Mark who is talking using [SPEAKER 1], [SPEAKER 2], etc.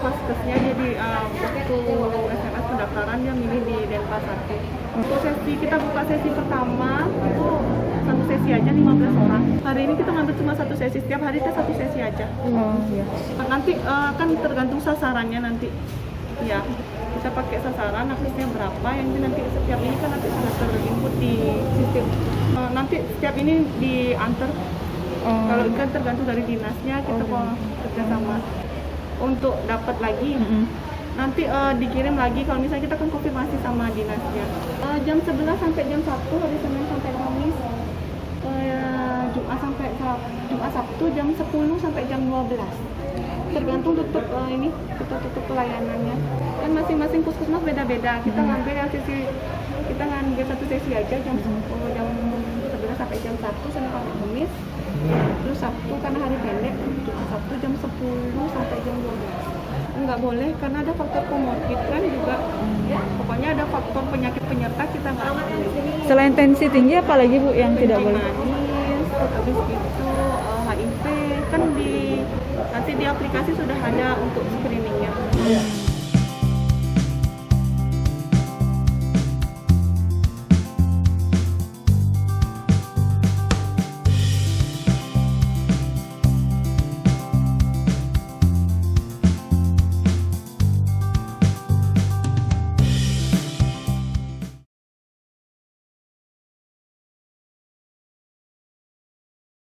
[SPEAKER 1] vaskesnya, jadi waktu SMS pendaftaran dia milih di Denpasar 1. Untuk sesi kita buka sesi pertama itu satu sesi aja 15 orang. Hari ini kita ngambil cuma satu sesi, setiap hari kita satu sesi aja.
[SPEAKER 2] Iya.
[SPEAKER 1] Nanti kan tergantung sasarannya nanti. Ya, kita pakai sasaran nakesnya berapa, yang ini nanti setiap ini kan nanti sudah terinput di sistem. Nanti setiap ini diantar. Kalau kan tergantung dari dinasnya, kita mau kerjasama untuk dapat lagi. Nanti dikirim lagi kalau misalnya kita kan konfirmasi sama dinasnya. Jam 11 sampai jam 1 hari Senin sampai Kamis. Jumat Sabtu jam 10 sampai jam 12. Tergantung tutup kita tutup pelayanannya. Kan masing-masing puskesmas beda-beda. Kita ngambil satu sesi aja jam 10 jam 11 sampai jam 1 Senin sampai Kamis. Terus Sabtu karena hari pendek, Sabtu jam 10 sampai jam 12. Nggak boleh karena ada faktor komorbid kan juga. Pokoknya ada faktor penyakit penyerta kita nggak boleh.
[SPEAKER 2] Selain tensi tinggi apa lagi Bu yang tidak boleh?
[SPEAKER 1] Manis, habis itu HIV kan nanti di aplikasi sudah ada untuk screeningnya.